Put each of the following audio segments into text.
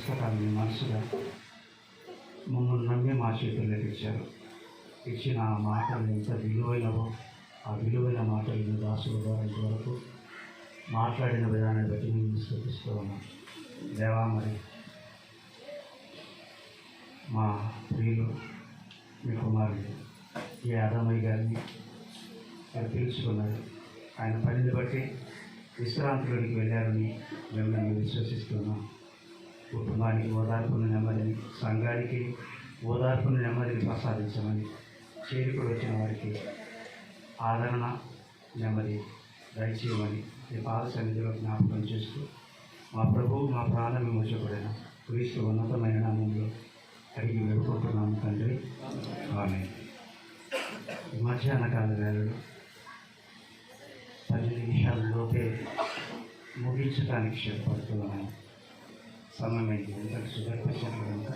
పుస్తకాన్ని మనసుగా మమ్మల్ని నమ్మి మా చేతుల్లోకి ఇచ్చారు. ఇచ్చిన ఆ మాటలు ఎంత విలువైనవో ఆ విలువైన మాటలను దాసుల ద్వారా ఇంతవరకు మాట్లాడిన విధానాన్ని బట్టి మేము స్థుతిస్తూ ఉన్నాం. దేవా, మరి మా ప్రియులు మీ కుమారుడు ఈ అదమయ్య గారిని ఆయన పిలుచుకున్నారు. ఆయన పనిని బట్టి విశ్రాంతిలోనికి వెళ్ళారని మేము విశ్వసిస్తున్నాం. కుటుంబానికి ఓదార్పును నెమ్మదిని, సంఘానికి ఓదార్పును నెమ్మదిని ప్రసాదించమని, చేరుకుడు వచ్చిన వారికి ఆదరణ నెమ్మది దయచేయమని ఈ పాద సన్నిధిలో జ్ఞాపకం చేస్తూ మా ప్రభువు మా ప్రాణ విమోచకుడైన క్రీస్తు ఉన్నతమైన నామంలో అడిగి వేడుకుంటున్నాము తండ్రి. ఆమేన్. ఈ మధ్యాహ్న కాల వేళలో 10 నిమిషాలలోపే ముగించడానికి ఇష్టపడుతున్నాను. సమయమైంది. ఎంత సుదర్శించారు కనుక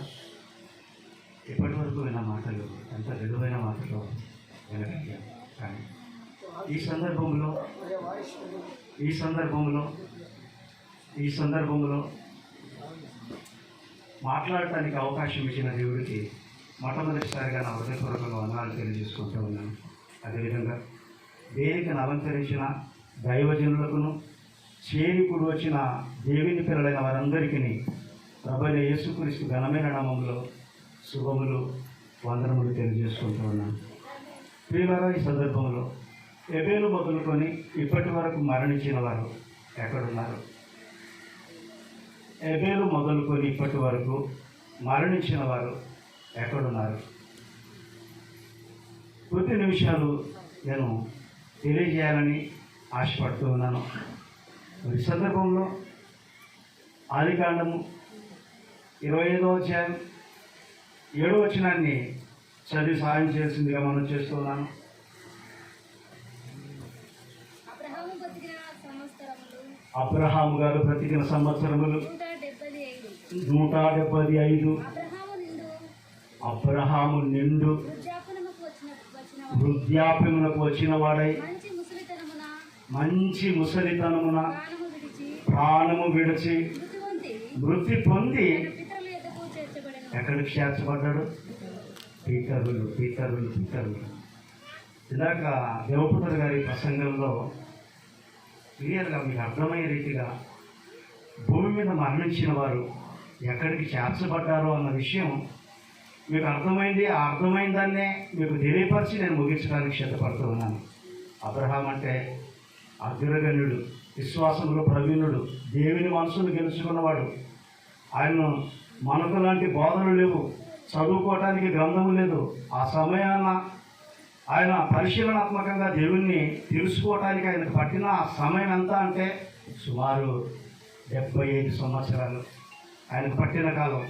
ఇప్పటి వరకు విన్న మాటలు ఎంత విలువైన మాటలు వినగలిగాను. కానీ ఈ సందర్భంలో మాట్లాడటానికి అవకాశం ఇచ్చిన దేవుడికి మొట్టమొదటిసారిగా నా హృదయపూర్వకంగా వందనాలు తెలియజేసుకుంటూ ఉన్నాను. అదేవిధంగా దేనికను అలంకరించిన దైవజనులకును చేరికుడు వచ్చిన దేవుని పిల్లలైన వారందరికీ ప్రభువైన యేసుక్రీస్తు ఘనమైన నామములో శుభములు వందనములు తెలియజేసుకుంటూ ఉన్నాను. ప్రియులారా, ఈ సందర్భంలో హేబెలు మొదలుకొని ఇప్పటి వరకు మరణించిన వారు ఎక్కడున్నారు? హేబెలు మొదలుకొని ఇప్పటి వరకు మరణించిన వారు ఎక్కడున్నారు? కొద్ది నిమిషాలు నేను తెలియజేయాలని ఆశపడుతూ ఉన్నాను. ఈ సందర్భంలో ఆదికాండము 25వ అధ్యాయం 7వ వచనాన్ని చదివి సహాయం చేసిందిగా మనం చేస్తున్నాను. అబ్రహాము గారు బ్రతికిన సంవత్సరములు 175. అబ్రహాము నిండు వృద్ధాప్యమునకు వచ్చిన వాడై మంచి ముసలితనమున ప్రాణము విడిచి మృతి పొంది ఎక్కడికి చేర్చబడ్డాడు? పీతరులు. ఇందాక దేవపుత్ర గారి ప్రసంగంలో క్లియర్గా మీకు అర్థమయ్యే రీతిగా భూమి మీద మరణించిన వారు ఎక్కడికి చేర్చబడ్డారో అన్న విషయం మీకు అర్థమైంది. ఆ అర్థమైన దాన్నే మీకు తెలియపరిచి నేను ముగించడానికి సిద్ధపడుతూ ఉన్నాను. అబ్రహాం అంటే అగ్రగణ్యుడు, విశ్వాసంలో ప్రవీణుడు, దేవుని మనసును గెలుచుకున్నవాడు. ఆయన మనకు లాంటి బోధనలు లేవు, చదువుకోవటానికి గ్రంథం లేదు. ఆ సమయాన ఆయన పరిశీలనాత్మకంగా దేవుణ్ణి తెలుసుకోవటానికి ఆయనకు పట్టిన సమయం ఎంత అంటే సుమారు 75 సంవత్సరాలు ఆయనకు పట్టిన కాలం.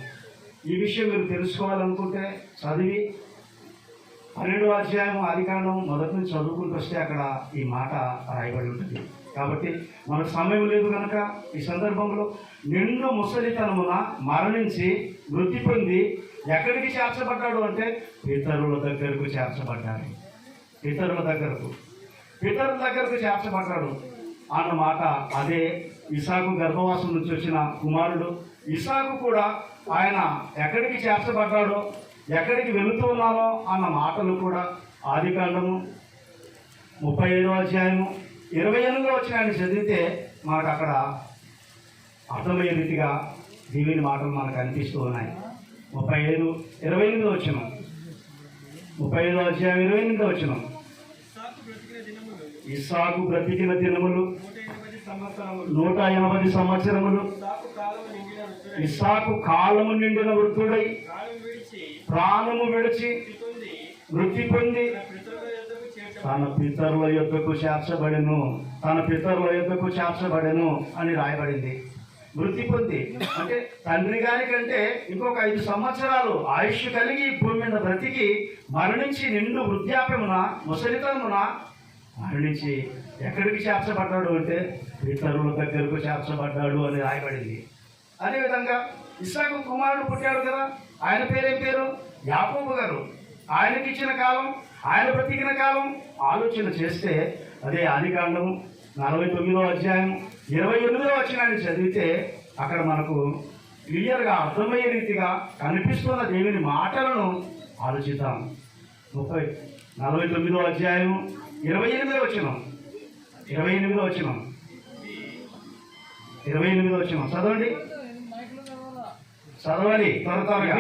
ఈ విషయం మీరు తెలుసుకోవాలనుకుంటే చదివి 12వ అధ్యాయం ఆదికాండం మొదటి నుంచి చదువుకుంటూ వస్తే అక్కడ ఈ మాట రాయబడి ఉంటుంది. కాబట్టి మనకు సమయం లేదు కనుక ఈ సందర్భంలో నిండు ముసలితనమున మరణించి మృతి పొంది ఎక్కడికి చేర్చబడ్డాడు అంటే పితరుల దగ్గరకు చేర్చబడ్డాడు. పితరుల దగ్గరకు చేర్చబడ్డాడు అన్నమాట. అదే ఇసాకు గర్భవాసం నుంచి వచ్చిన కుమారుడు. ఇసాకు కూడా ఆయన ఎక్కడికి చేర్చబడ్డాడో, ఎక్కడికి వెళుతూ ఉన్నారో అన్న మాటలు కూడా ఆదికాండము 35వ అధ్యాయము 28వ వచనాన్ని చదివితే మనకు అక్కడ అర్థమయ్యే రీతిగా దేవుని మాటలు మనకు అనిపిస్తూ ఉన్నాయి. 28వ వచనం, 35వ అధ్యాయం 28వ వచనం. ఇస్సాకు బ్రతికిన దినములు 180 సంవత్సరములు. ఇస్సాకు కాలము నిండిన వృద్ధుడై ప్రాణము విడిచి మృతి పొంది తన పితరుల యొద్దకు చేర్చబడెను అని రాయబడింది. మృతి పొంది అంటే తండ్రి గారి కంటే ఇంకొక 5 సంవత్సరాలు ఆయుష్ కలిగి భూమి మీద బ్రతికి మరణించి నిండు వృద్ధాప్యమున ముసలితనమున మరణించి ఎక్కడికి చేర్చబడ్డాడు అంటే పితరుల దగ్గరకు చేర్చబడ్డాడు అని రాయబడింది. అదేవిధంగా ఇస్సాకు కుమారుడు పుట్టాడు కదా, ఆయన పేరేం పేరు? యాకోబు గారు. ఆయనకి ఇచ్చిన కాలం, ఆయన బ్రతికిన కాలం ఆలోచన చేస్తే అదే ఆదికాండము 49వ అధ్యాయం 28వ వచనాన్ని చదివితే అక్కడ మనకు క్లియర్గా అర్థమయ్యే రీతిగా కనిపిస్తున్న దేవుని మాటలను ఆలోచిద్దాం. 49వ అధ్యాయం 28వ వచనం 28వ వచనం చదవండి త్వరగా.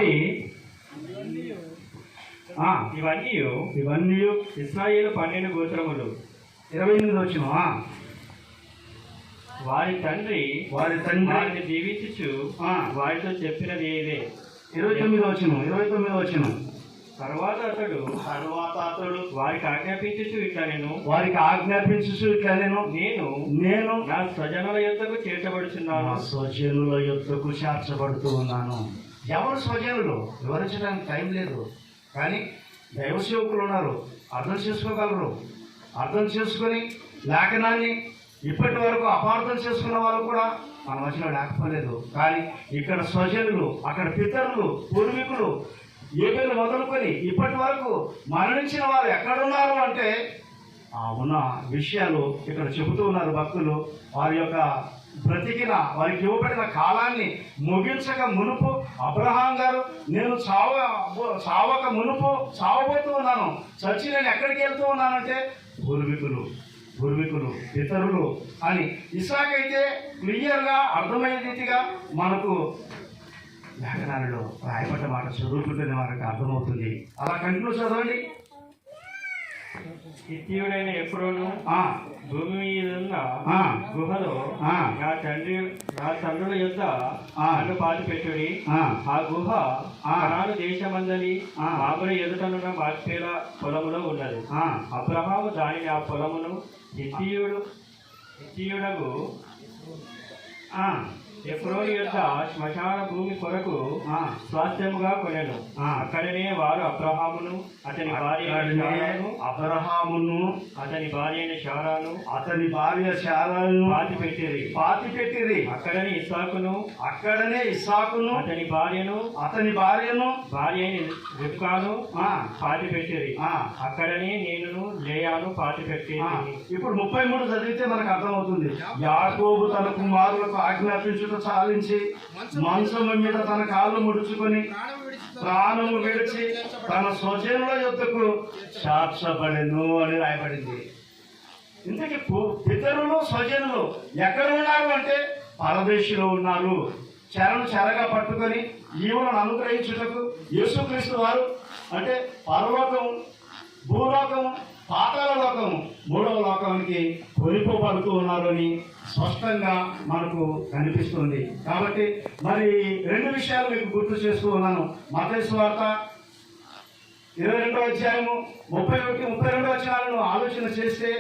ఇవన్నీ ఇశ్రాయేలు 12 గోత్రములు. 28వ వచనం. వారి తండ్రి వారిని దీవించు వారితో చెప్పినది ఇదే. 29వ వచనం. తర్వాత అతడు వారికి ఆజ్ఞాపించు ఇట్లా నేను నా స్వజనుల యొద్దకు చేర్చబడుచున్నాను. స్వజనుల యొద్దకు చేర్చబడుతూ ఉన్నాను. ఎవరు స్వజనులు వివరించడానికి టైం లేదు, కానీ దైవ సేవకులు ఉన్నారు, అర్థం చేసుకోగలరు. అర్థం చేసుకొని లేఖనాన్ని ఇప్పటి వరకు అపార్థం చేసుకున్న వాళ్ళు కూడా మన మధ్యలో లేకపోలేదు. కానీ ఇక్కడ స్వజనులు, అక్కడ పితరులు, పూర్వీకులు ఏబేలు మొదలుకొని ఇప్పటి వరకు మరణించిన వారు ఎక్కడున్నారు అంటే ఉన్న విషయాలు ఇక్కడ చెబుతూ ఉన్నారు భక్తులు. వారి యొక్క బ్రతికిన వారికి ఇవ్వబడిన కాలాన్ని ముగించక మునుపు అబ్రహాం గారు నేను చావక మునుపు చావబోతూ ఉన్నాను, చచ్చి నేను ఎక్కడికి వెళ్తూ ఉన్నానంటే పూర్వీకులు ఇతరులు అని ఇస్సాకు అయితే క్లియర్గా అర్థమయ్యే రీతిగా మనకు లేఖనాలలో రాయబడ్డ మాట చదువుకుంటేనే మనకు అర్థమవుతుంది. అలా కంటిన్యూ చదవండి. హిత్తీయుడైన ఎఫ్రోను భూమి మీద ఉన్న గుహలో నా తండ్రుల యొద్ద నన్ను పాతి పెట్టుడి. ఆ గుహ కనాను దేశమందలి మామూలు ఎదుటనున్న బాష్పేల పొలములో ఉన్నది. అబ్రహాము దానిని ఆ పొలమును హిత్తీయుడగు ఎఫ్రోను యొక్క శ్మశాన భూమి కొరకు స్వాస్థ్యముగా కొనెను. అక్కడనే వారు అబ్రహామును అతని భార్య శారాను పాతి పెట్టిరి. అక్కడనే ఇస్సాకును అతని భార్యను భార్య రిబ్కాను పాతి పెట్టిరి. అక్కడనే నేను లేయాను పాతి పెట్టేది. ఇప్పుడు 33 చదివితే మనకు అర్థమవుతుంది. యాకోబు తన కుమారులకు ఆజ్ఞాపించుట చాలించి మంచం మీద తన కాళ్ళు ముడుచుకొని ప్రాణము విడిచి తన స్వజనుల యొద్దకు చేర్చబడెను అని రాయబడింది. ఇంతకీ పితరులు స్వజనులు ఎక్కడ ఉన్నారు అంటే పరదేశిలో ఉన్నారు. చెరగా పట్టుకొని ఈవులను అనుగ్రహించుటకు యేసుక్రీస్తు వారు అంటే పరలోకం, భూలోకం, పాతాళ లోకము, 3వ లోకానికి కొనిపోబడుతూ ఉన్నారు అని స్పష్టంగా మనకు కనిపిస్తుంది. కాబట్టి మరి 2 విషయాలు మీకు గుర్తు చేస్తూ ఉన్నాను. మత్తయి సువార్త 22వ అధ్యాయము 31-32 వచనాలను ఆలోచన చేస్తే,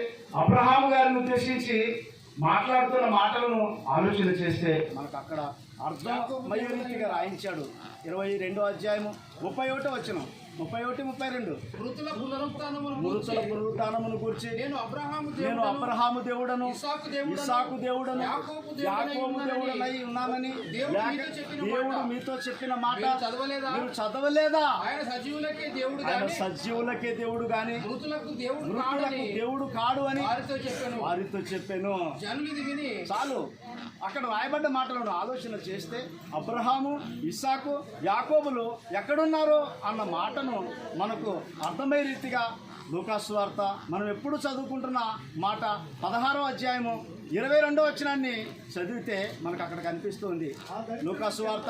అబ్రహాము గారిని ఉద్దేశించి మాట్లాడుతున్న మాటలను ఆలోచన చేస్తే మనకు అక్కడ అర్థమయ్యే రీతిగా రాయించాడు. 22వ అధ్యాయము 31వ వచనం, 31-32 మృతుల పునరుత్థానమును గురించి నేను అబ్రహాము దేవుడను ఇస్సాకు దేవుడను యాకోబు దేవుడనై ఉన్నానని దేవుడు మీతో చెప్పిన మాట మీరు చదవలేదా? ఆయన సజీవులకే దేవుడు గాని మృతులకు దేవుడు కాడు అని వారితో చెప్పాను. చాలు. అక్కడ రాయబడ్డ మాటలను ఆలోచన చేస్తే అబ్రహాము, ఇస్సాకు, యాకోబులు ఎక్కడున్నారో అన్న మాటను మనకు అర్థమయ్యే రీతిగా లూకాసు వార్త మనం ఎప్పుడు చదువుకుంటున్న మాట 16వ అధ్యాయము 22వ వచనాన్ని చదివితే మనకు అక్కడ కనిపిస్తుంది. లూకాసు వార్త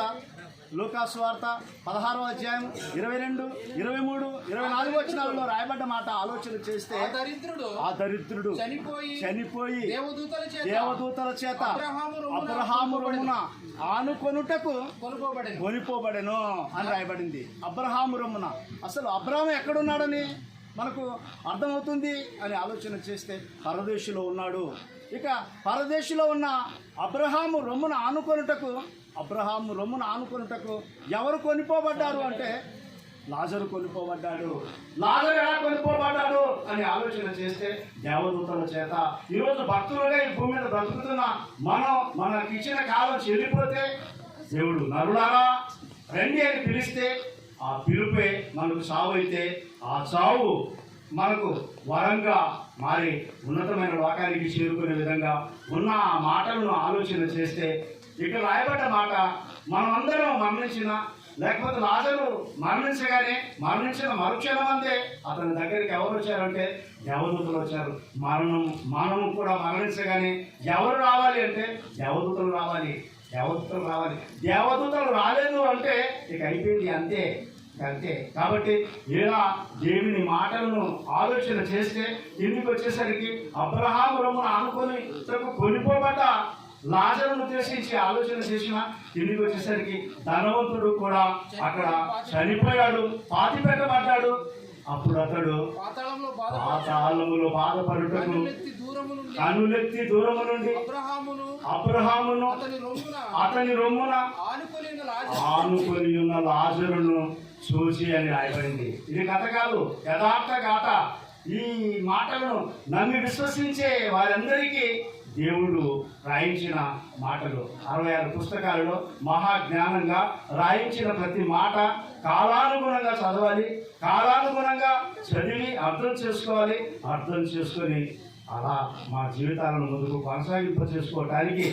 16వ అధ్యాయం 22, 23, 24 వచనాలలో రాయబడ్డ మాట ఆలోచన చేస్తే ఆ దరిద్రుడు చనిపోయి దేవదూతల చేత అబ్రహాము రొమ్మున ఆనుకొనుటకు కొనిపోబడెను అని రాయబడింది. అబ్రహాము రొమ్మున. అసలు అబ్రహాము ఎక్కడున్నాడని మనకు అర్థమవుతుంది అని ఆలోచన చేస్తే పరదేశులో ఉన్నాడు. ఇక పరదేశులో ఉన్న అబ్రహాము రొమ్మున ఆనుకొనుటకు ఎవరు కొనిపోబడ్డారు అంటే లాజరు కొనిపోబడ్డాడు. లాజరు ఎలా కొనిపోబడ్డాడు అని ఆలోచన చేస్తే దేవదూతల చేత. ఈరోజు భక్తులుగా ఈ భూమి మీద బ్రతుకుతున్న మనకి ఇచ్చిన కాలం చెల్లిపోతే దేవుడు నరులారా రండి అని పిలిస్తే ఆ పిలుపే మనకు చావు అయితే ఆ చావు మనకు వరంగా మారి ఉన్నతమైన లోకానికి చేరుకునే విధంగా ఉన్న ఆ మాటలను ఆలోచన చేస్తే ఇక్కడ రాయబడ్డ మాట మనం అందరం మరణించినా, లేకపోతే లాజరు మరణించగానే మరణించిన మరుక్షణం అంతే అతని దగ్గరికి ఎవరు వచ్చారంటే దేవదూతలు వచ్చారు. మనము కూడా మరణించగానే ఎవరు రావాలి అంటే దేవదూతలు రావాలి. దేవదూతలు రాలేదు అంటే ఇక అయిపోయింది, అంతే. కాబట్టి ఇలా దేవుని మాటలను ఆలోచన చేస్తే ఇంటికి వచ్చేసరికి అబ్రహాము రొమ్మును ఆనుకొని కొనిపోబడ్డ లాజరును ఉద్దేశించి ఆలోచన చేసిన ఇంటికి వచ్చేసరికి ధనవంతుడు కూడా అక్కడ చనిపోయాడు, పాతి పెట్టబడ్డాడు. అప్పుడు అతడు పాతాళములో బాధపడుటకు కనులెత్తి దూరము నుండి అబ్రహామును అతని రొమ్మున ఆనుకొని ఉన్న లాజరును చూసి అని రాయబడింది. ఇది కథ కాదు, యథార్థ గాథ. ఈ మాటలను నమ్మి విశ్వసించే వారందరికీ దేవుడు రాయించిన మాటలు. 66 పుస్తకాలలో మహాజ్ఞానంగా రాయించిన ప్రతి మాట కాలానుగుణంగా చదవాలి, కాలానుగుణంగా చదివి అర్థం చేసుకోవాలి. అర్థం చేసుకొని అలా మా జీవితాలను ముందుకు కొనసాగింప చేసుకోవటానికి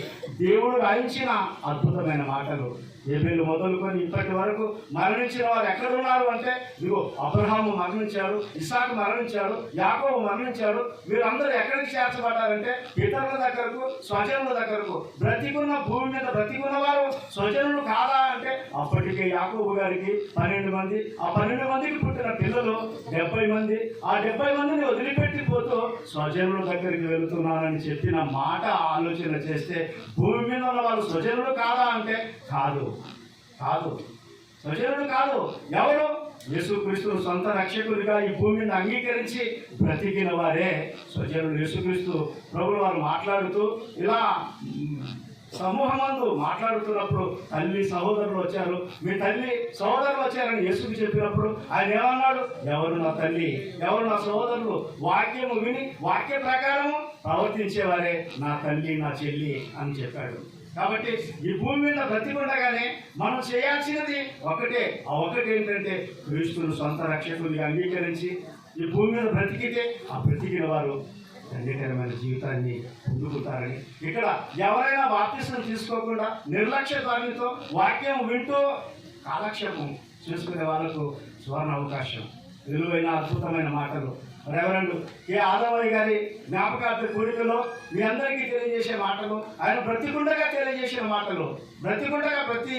దేవుడు రాయించిన అద్భుతమైన మాటలు. ఏబేలు మొదలుకొని ఇప్పటి వరకు మరణించిన వారు ఎక్కడున్నారు అంటే, ఇదిగో అబ్రహాము మరణించాడు, ఇస్సాకు మరణించాడు, యాకోబు మరణించాడు. వీరందరూ ఎక్కడికి చేర్చబడ్డారంటే పితరుల దగ్గరకు, స్వజనుల దగ్గరకు. బ్రతికున్న భూమి మీద బ్రతికున్న వారు స్వజనులు కాదా అంటే అప్పటికే యాకోబు గారికి 12 మంది, ఆ 12 మందికి పుట్టిన పిల్లలు 70 మంది. ఆ 70 మందిని వదిలిపెట్టిపోతూ స్వజనుల దగ్గరికి వెళుతున్నానని చెప్పిన మాట ఆలోచన చేస్తే భూమి మీద ఉన్న వాళ్ళు స్వజనులు కాదా అంటే కాదు. స్వజనుడు కాదు. ఎవరు? యేసుక్రీస్తును సొంత రక్షకుడిగా ఈ భూమి మీద అంగీకరించి బ్రతికిన వారే స్వజనుడు. యేసుక్రీస్తు ప్రభువు వారు మాట్లాడుతూ ఇలా సమూహమందు మాట్లాడుతున్నప్పుడు తల్లి సహోదరులు వచ్చారు, మీ తల్లి సహోదరులు వచ్చారని యేసుకు చెప్పినప్పుడు ఆయన ఏమన్నాడు? ఎవరు నా తల్లి, ఎవరు నా సహోదరులు? వాక్యము విని వాక్య ప్రకారము ప్రవర్తించేవారే నా తల్లి, నా చెల్లి అని చెప్పాడు. కాబట్టి ఈ భూమి మీద బ్రతికుండగానే మనం చేయాల్సినది ఒకటే. ఆ ఒకటి ఏంటంటే క్రీస్తును సొంత రక్షకుడిగా అంగీకరించి ఈ భూమి మీద బ్రతికితే ఆ బ్రతికిన వారు ధన్యకరమైన జీవితాన్ని పొందుకుంటారని. ఇక్కడ ఎవరైనా బాప్తిసం తీసుకోకుండా నిర్లక్ష్య ధోరణితో వాక్యం వింటూ కాలక్షేపం చేసుకునే వాళ్ళకు సువర్ణ అవకాశం. విలువైన అద్భుతమైన మాటలు రెవరెండ్ కె ఆదవయ్య గారి జ్ఞాపకార్థ కూడికలో మీ అందరికీ తెలియజేసే మాటలు, ఆయన బ్రతికుండగా తెలియజేసిన మాటలు. బ్రతికుండగా ప్రతి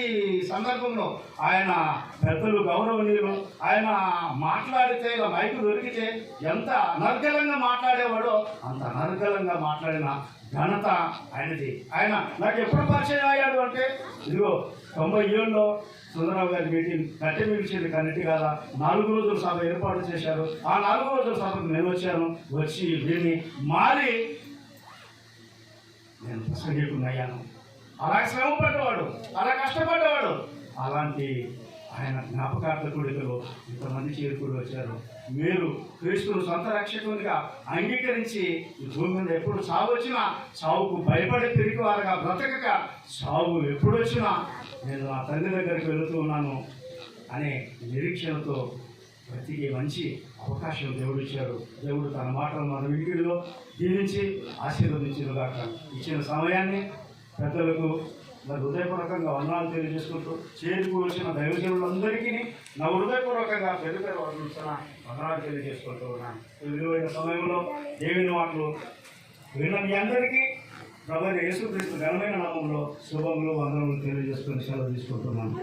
సందర్భంలో ఆయన పెద్దలు గౌరవనీయులు. ఆయన మాట్లాడితే ఇలా మైకు దొరికితే ఎంత అనర్గళంగా మాట్లాడేవాడో అంత అనర్గళంగా మాట్లాడిన ఘనత ఆయనది. ఆయన నాకు ఎప్పుడు పరిచయం అయ్యాడు అంటే ఇదిగో 97లో సుందరరావు గారి మీటింగ్ కట్టె మిగిల్చింది కన్నెట్టి కాదా 4 రోజుల సభ ఏర్పాటు చేశారు. ఆ 4 రోజుల సభకు నేను వచ్చాను. వచ్చి దీన్ని మారి నేను ప్రసంగికుడిని అయ్యాను. అలా శ్రమ పడ్డవాడు, అలా కష్టపడ్డవాడు. అలాంటి ఆయన జ్ఞాపకార్థ కూడికలో ఇంతమంది చేరుకుని వచ్చారు. మీరు క్రీస్తును సొంత రక్షకునిగా అంగీకరించి ఈ భూమి మీద ఎప్పుడు సాగు వచ్చినా సావుకు భయపడి తిరిగి వారుగా బ్రతకక సాగు ఎప్పుడు వచ్చినా నేను నా తండ్రి దగ్గరికి వెళుతూ ఉన్నాను అనే నిరీక్షణతో బ్రతికి మంచి అవకాశం దేవుడు ఇచ్చాడు. దేవుడు తన మాటలు మన వినికిడిలో దీవించి ఆశీర్వదించినగాక. ఇచ్చిన సమయాన్ని పెద్దలకు నా హృదయపూర్వకంగా వందనాలు తెలియజేసుకుంటూ చేరుకోవలసిన దైవజనులందరికీ నా హృదయపూర్వకంగా పేరు వందనాలు తెలియజేసుకుంటూ ఉన్నాను. ఈ విలువైన సమయంలో దేవుని మాటలు విన్న మీ అందరికీ ప్రభువైన యేసుక్రీస్తు ఘనమైన నామంలో శుభములు వందనములు తెలియజేసుకుని సెలవు తీసుకుంటున్నాను.